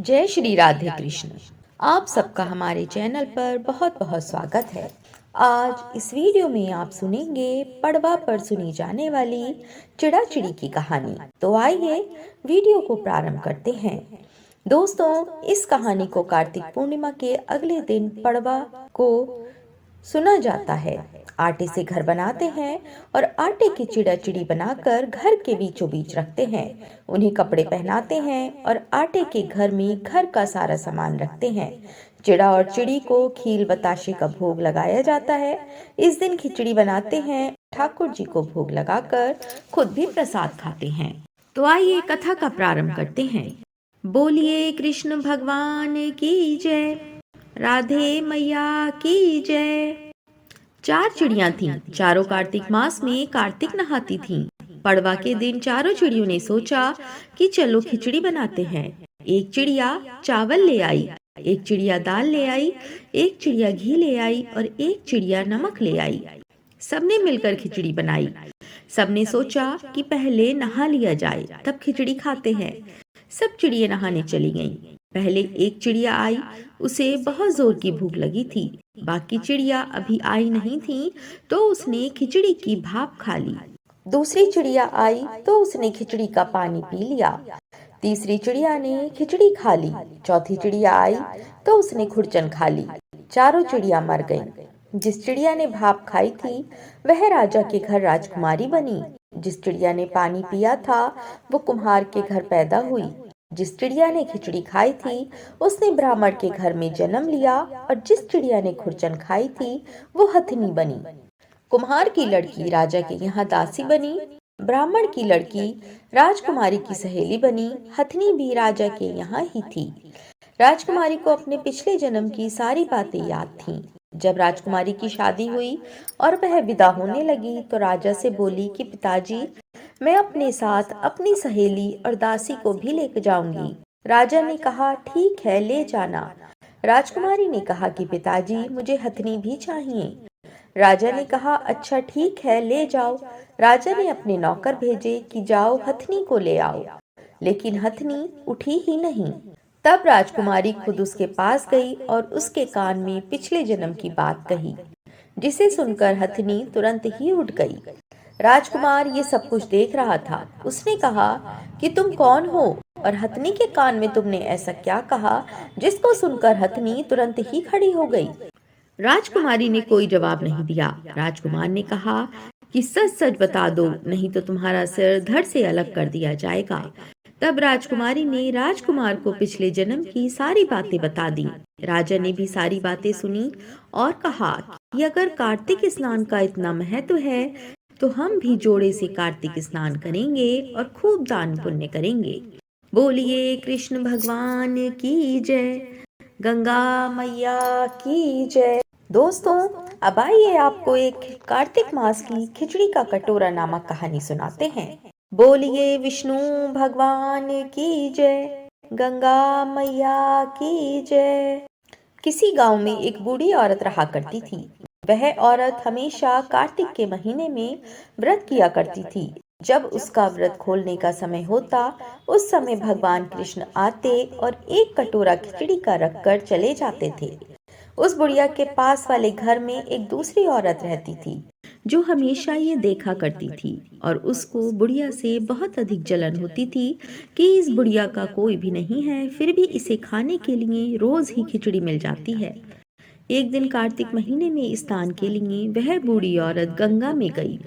जय श्री राधे कृष्ण। आप सबका हमारे चैनल पर बहुत बहुत स्वागत है। आज इस वीडियो में आप सुनेंगे पड़वा पर सुनी जाने वाली चिड़ा चिड़ी की कहानी। तो आइए वीडियो को प्रारंभ करते हैं। दोस्तों, इस कहानी को कार्तिक पूर्णिमा के अगले दिन पड़वा को सुना जाता है। आटे से घर बनाते हैं और आटे की चिड़ा चिड़ी बनाकर घर के बीचों बीच रखते हैं। उन्हें कपड़े पहनाते हैं और आटे के घर में घर का सारा सामान रखते हैं। चिड़ा और चिड़ी को खील बताशे का भोग लगाया जाता है। इस दिन खिचड़ी बनाते हैं, ठाकुर जी को भोग लगाकर खुद भी प्रसाद खाते हैं। तो आइए कथा का प्रारंभ करते हैं। बोलिए कृष्ण भगवान की जय, राधे मैया की जय। 4 चिड़ियां थीं। चारों कार्तिक मास में कार्तिक नहाती थीं। पड़वा के दिन चारों चिड़ियों ने सोचा कि चलो खिचड़ी बनाते हैं। एक चिड़िया चावल ले आई, एक चिड़िया दाल ले आई, एक चिड़िया घी ले आई और एक चिड़िया नमक ले आई। सबने मिलकर खिचड़ी बनाई। सबने सोचा कि पहले नहा लिया जाए, तब खिचड़ी खाते हैं। सब चिड़िया नहाने चली गईं। पहले एक चिड़िया आई, उसे बहुत जोर की भूख लगी थी। बाकी चिड़िया अभी आई नहीं थी, तो उसने खिचड़ी की भाप खा ली। दूसरी चिड़िया आई तो उसने खिचड़ी का पानी पी लिया। तीसरी चिड़िया ने खिचड़ी खा ली। चौथी चिड़िया आई तो उसने खुरचन खा ली। चारों चिड़िया मर गईं। जिस चिड़िया ने भाप खाई थी वह राजा के घर राजकुमारी बनी। जिस चिड़िया ने पानी पिया था वो कुम्हार के घर पैदा हुई। जिस चिड़िया ने खिचड़ी खाई थी उसने ब्राह्मण के घर में जन्म लिया और जिस चिड़िया ने खुरचन खाई थी वो हथिनी बनी। कुम्हार की लड़की राजा के यहाँ दासी बनी। ब्राह्मण की लड़की राजकुमारी की सहेली बनी। हथिनी भी राजा के यहाँ ही थी। राजकुमारी को अपने पिछले जन्म की सारी बातें याद थीं। जब राजकुमारी की शादी हुई और वह विदा होने लगी तो राजा से बोली कि पिताजी, मैं अपने साथ अपनी सहेली और दासी को भी लेकर जाऊंगी। राजा ने कहा, ठीक है, ले जाना। राजकुमारी ने कहा कि पिताजी, मुझे हथिनी भी चाहिए। राजा ने कहा, अच्छा ठीक है, ले जाओ। राजा ने अपने नौकर भेजे कि जाओ हथिनी को ले आओ, लेकिन हथिनी उठी ही नहीं। तब राजकुमारी खुद उसके पास गई और उसके कान में पिछले जन्म की बात कही, जिसे सुनकर हथिनी तुरंत ही उठ गई। राजकुमार ये सब कुछ देख रहा था। उसने कहा कि तुम कौन हो और हथिनी के कान में तुमने ऐसा क्या कहा जिसको सुनकर हथिनी तुरंत ही खड़ी हो गई। राजकुमारी ने कोई जवाब नहीं दिया। राजकुमार ने कहा कि सच सच बता दो, नहीं तो तुम्हारा सिर धड़ से अलग कर दिया जाएगा। तब राजकुमारी ने राजकुमार को पिछले जन्म की सारी बातें बता दी। राजा ने भी सारी बातें सुनी और कहा कि अगर कार्तिक स्नान का इतना महत्व है तो हम भी जोड़े से कार्तिक स्नान करेंगे और खूब दान पुण्य करेंगे। बोलिए कृष्ण भगवान की जय, गंगा मैया की जय। दोस्तों, अब आइए आपको एक कार्तिक मास की खिचड़ी का कटोरा नामक कहानी सुनाते हैं। बोलिए विष्णु भगवान की जय, गंगा मैया की जय। किसी गांव में एक बूढ़ी औरत रहा करती थी। वह औरत हमेशा कार्तिक के महीने में व्रत किया करती थी। जब उसका व्रत खोलने का समय होता, उस समय भगवान कृष्ण आते और एक कटोरा खिचड़ी का रखकर चले जाते थे। उस बुढ़िया के पास वाले घर में एक दूसरी औरत रहती थी जो हमेशा ये देखा करती थी और उसको बुढ़िया से बहुत अधिक जलन होती थी कि इस बुढ़िया का कोई भी नहीं है, फिर भी इसे खाने के लिए रोज ही खिचड़ी मिल जाती है। एक दिन कार्तिक महीने में स्नान के लिए वह बूढ़ी औरत गंगा में गई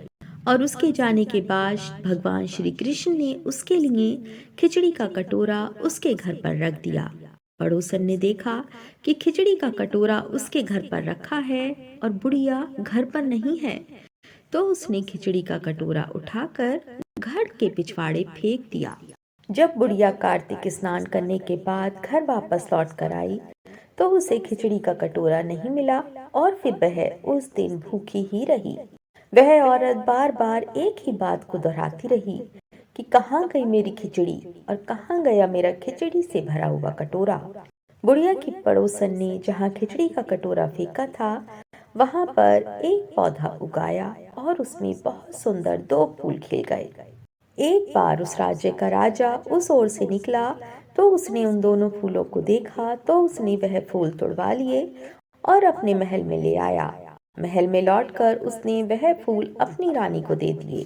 और उसके जाने के बाद भगवान श्री कृष्ण ने उसके लिए खिचड़ी का कटोरा उसके घर पर रख दिया। पड़ोसन ने देखा कि खिचड़ी का कटोरा उसके घर पर रखा है और बुढ़िया घर पर नहीं है, तो उसने खिचड़ी का कटोरा उठाकर घर के पिछवाड़े फेंक दिया। जब बुढ़िया कार्तिक स्नान करने के बाद घर वापस लौट कर आई तो उसे खिचड़ी का कटोरा नहीं मिला और फिर वह उस दिन भूखी ही रही। वह औरत बार बार एक ही बात को दोहराती रही कि कहाँ गई मेरी खिचड़ी और कहाँ गया मेरा खिचड़ी से भरा हुआ कटोरा। बुढ़िया की पड़ोसन ने जहाँ खिचड़ी का कटोरा फेंका था वहाँ पर एक पौधा उगाया और उसमें बहुत सुंदर 2 फूल खिल गए। एक बार उस राज्य का राजा उस ओर से निकला तो उसने उन दोनों फूलों को देखा तो उसने वह फूल तुड़वा लिए और अपने महल में ले आया। महल में लौटकर उसने वह फूल अपनी रानी को दे दिए।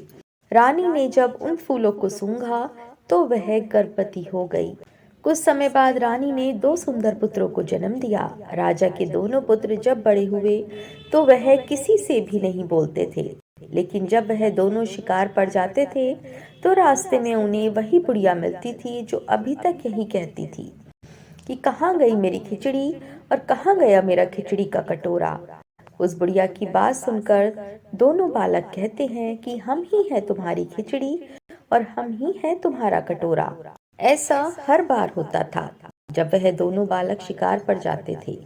रानी ने जब उन फूलों को सूंघा तो वह गर्भवती हो गई। कुछ समय बाद रानी ने 2 सुंदर पुत्रों को जन्म दिया। राजा के दोनों पुत्र जब बड़े हुए तो वह किसी से भी नहीं बोलते थे, लेकिन जब वह दोनों शिकार पर जाते थे तो रास्ते में उन्हें वही बुढ़िया मिलती थी जो अभी तक यही कहती थी कि कहाँ गई मेरी खिचड़ी और कहाँ गया मेरा खिचड़ी का कटोरा। उस बुढ़िया की बात सुनकर दोनों बालक कहते हैं कि हम ही हैं तुम्हारी खिचड़ी और हम ही हैं तुम्हारा कटोरा। ऐसा हर बार होता था जब वह दोनों बालक शिकार पर जाते थे।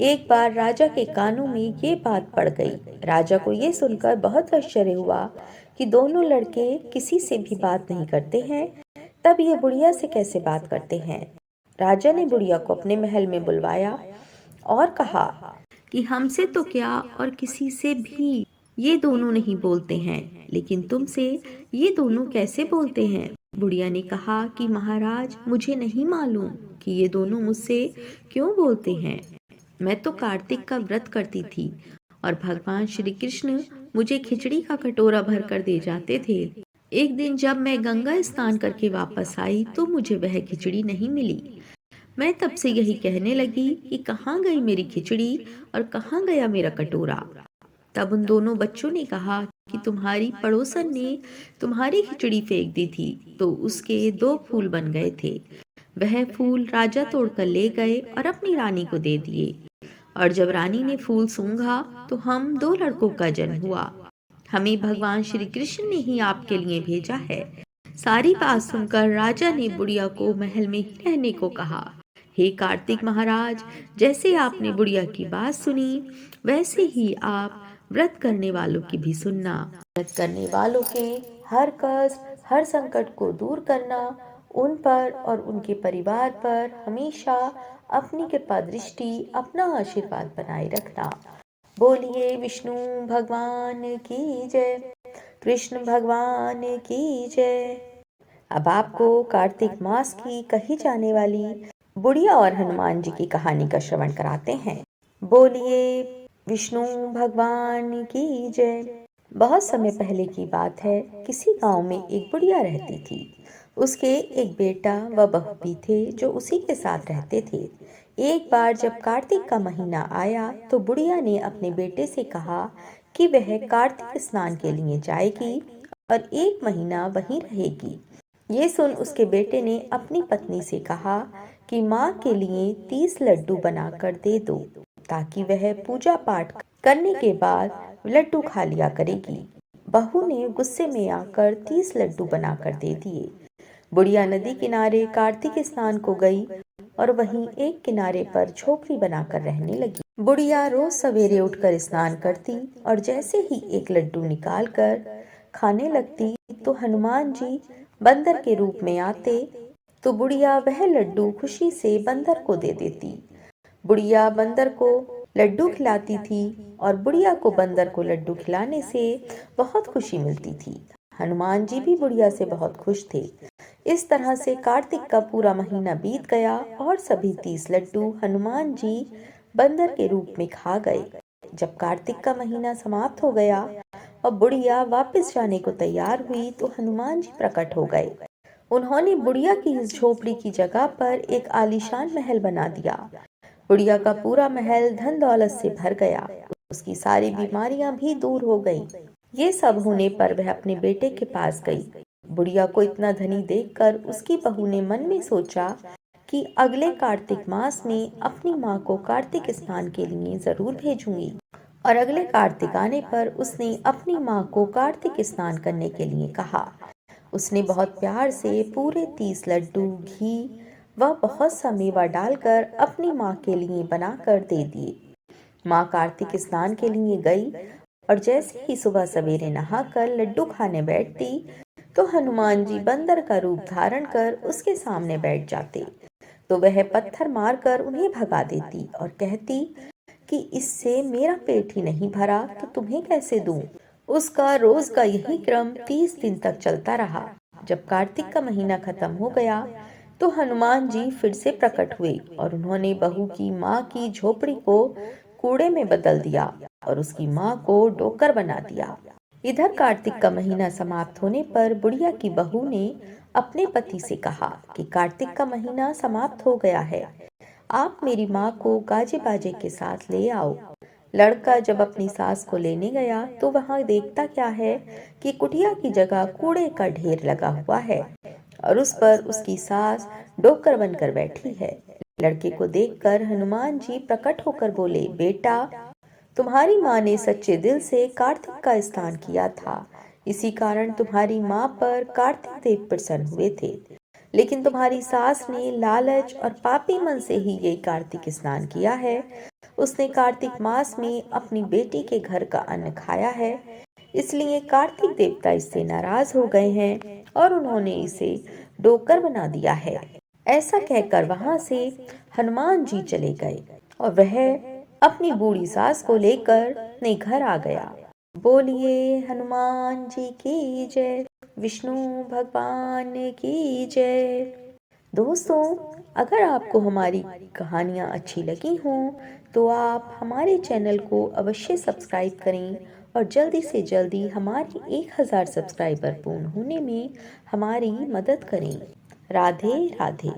एक बार राजा के कानों में ये बात पड़ गई। राजा को ये सुनकर बहुत आश्चर्य हुआ कि दोनों लड़के किसी से भी बात नहीं करते हैं, तब ये बुढ़िया से कैसे बात करते हैं। राजा ने बुढ़िया को अपने महल में बुलवाया और कहा कि हमसे तो क्या और किसी से भी ये दोनों नहीं बोलते हैं, लेकिन तुमसे ये दोनों कैसे बोलते हैं। बुढ़िया ने कहा कि महाराज, मुझे नहीं मालूम कि ये दोनों मुझसे क्यों बोलते हैं। मैं तो कार्तिक का व्रत करती थी और भगवान श्री कृष्ण मुझे खिचड़ी का कटोरा भर कर दे जाते थे। एक दिन जब मैं गंगा स्नान करके वापस आई तो मुझे वह खिचड़ी नहीं मिली। मैं तब से यही कहने लगी कि कहाँ गई मेरी खिचड़ी और कहाँ गया मेरा कटोरा। तब उन दोनों बच्चों ने कहा कि तुम्हारी पड़ोसन ने तुम्हारी खिचड़ी फेंक दी थी तो उसके 2 फूल बन गए थे। वह फूल राजा तोड़कर ले गए और अपनी रानी को दे दिए, और जब रानी ने फूल सूंघा तो हम 2 लड़कों का जन्म हुआ। हमें भगवान श्री कृष्ण ने ही आपके लिए भेजा है। सारी बात सुनकर राजा ने बुढ़िया को महल में ही रहने को कहा। हे कार्तिक महाराज, जैसे आपने बुढ़िया की बात सुनी वैसे ही आप व्रत करने वालों की भी सुनना। व्रत करने वालों के हर कष्ट, हर संकट को दूर करना, उन पर और उनके परिवार पर हमेशा अपनी कृपा दृष्टि, अपना आशीर्वाद बनाए रखना। बोलिए विष्णु भगवान की जय, कृष्ण भगवान की जय। अब आपको कार्तिक मास की कही जाने वाली बुढ़िया और हनुमान जी की कहानी का श्रवण कराते हैं। बोलिए विष्णु भगवान की जय। बहुत समय पहले की बात है। किसी गांव में एक बुढ़िया रहती थी। उसके एक बेटा व बहू भी थे जो उसी के साथ रहते थे। एक बार जब कार्तिक का महीना आया तो बुढ़िया ने अपने बेटे से कहा कि वह कार्तिक स्नान के लिए जाएगी और 1 महीना वहीं रहेगी। ये सुन उसके बेटे ने अपनी पत्नी से कहा कि माँ के लिए 30 लड्डू बनाकर दे दो ताकि वह पूजा पाठ करने के बाद लड्डू खा लिया करेगी। बहू ने गुस्से में आकर 30 लड्डू बनाकर दे दिए। बुढ़िया नदी किनारे कार्तिक स्नान को गई और वहीं एक किनारे पर झोपड़ी बनाकर रहने लगी। बुढ़िया रोज सवेरे उठकर स्नान करती और जैसे ही एक लड्डू निकालकर खाने लगती तो हनुमान जी बंदर के रूप में आते तो बुढ़िया वह लड्डू खुशी से बंदर को दे देती। बुढ़िया बंदर को लड्डू खिलाती थी और बुढ़िया को बंदर को लड्डू खिलाने से बहुत खुशी मिलती थी। हनुमान जी भी बुढ़िया से बहुत खुश थे। इस तरह से कार्तिक का पूरा महीना बीत गया और सभी 30 लड्डू हनुमान जी बंदर के रूप में खा गए। जब कार्तिक का महीना समाप्त हो गया और बुढ़िया वापस जाने को तैयार हुई तो हनुमान जी प्रकट हो गए। उन्होंने बुढ़िया की इस झोपड़ी की जगह पर एक आलीशान महल बना दिया। बुढ़िया का पूरा महल धन दौलत से भर गया। उसकी सारी बीमारियां भी दूर हो गईं। ये सब होने पर वह अपने बेटे के पास गई। बुढ़िया को इतना धनी देखकर उसकी बहू ने मन में सोचा कि अगले कार्तिक मास में अपनी माँ को कार्तिक स्नान के लिए जरूर भेजूंगी। और अगले कार्तिक आने पर उसने अपनी माँ को कार्तिक स्नान करने के लिए कहा। उसने बहुत प्यार से पूरे 30 लड्डू, घी व बहुत सा मेवा डालकर अपनी माँ के लिए बनाकर दे दिए। माँ कार्तिक स्नान के लिए गई और जैसे ही सुबह सवेरे नहाकर लड्डू खाने बैठती तो हनुमान जी बंदर का रूप धारण कर उसके सामने बैठ जाते तो वह पत्थर मारकर उन्हें भगा देती और कहती कि इससे मेरा पेट ही नहीं भरा तो तुम्हें कैसे दूं। उसका रोज का यही क्रम 30 दिन तक चलता रहा। जब कार्तिक का महीना खत्म हो गया तो हनुमान जी फिर से प्रकट हुए और उन्होंने बहू की माँ की झोपड़ी को कूड़े में बदल दिया और उसकी माँ को डोकर बना दिया। इधर कार्तिक का महीना समाप्त होने पर बुढ़िया की बहू ने अपने पति से कहा कि कार्तिक का महीना समाप्त हो गया है, आप मेरी माँ को गाजे बाजे के साथ ले आओ। लड़का जब अपनी सास को लेने गया तो वहां देखता क्या है कि कुटिया की जगह कूड़े का ढेर लगा हुआ है और उस पर उसकी सास डोकर बनकर बैठी है। लड़के को देखकर हनुमान जी प्रकट होकर बोले, बेटा, तुम्हारी माँ ने सच्चे दिल से कार्तिक का स्नान किया था, इसी कारण तुम्हारी माँ पर कार्तिक देव प्रसन्न हुए थे। लेकिन तुम्हारी सास ने लालच और पापी मन से ही ये कार्तिक स्नान किया है। उसने कार्तिक मास में अपनी बेटी के घर का अन्न खाया है, इसलिए कार्तिक देवता इससे नाराज हो गए हैं और उन्होंने इसे डोकर बना दिया है। ऐसा कहकर वहां से हनुमान जी चले गए और वह अपनी बूढ़ी सास को लेकर अपने घर आ गया। बोलिए हनुमान जी की जय, विष्णु भगवान की जय। दोस्तों, अगर आपको हमारी कहानियाँ अच्छी लगी हों तो आप हमारे चैनल को अवश्य सब्सक्राइब करें और जल्दी से जल्दी हमारी 1000 सब्सक्राइबर पूर्ण होने में हमारी मदद करें। राधे राधे।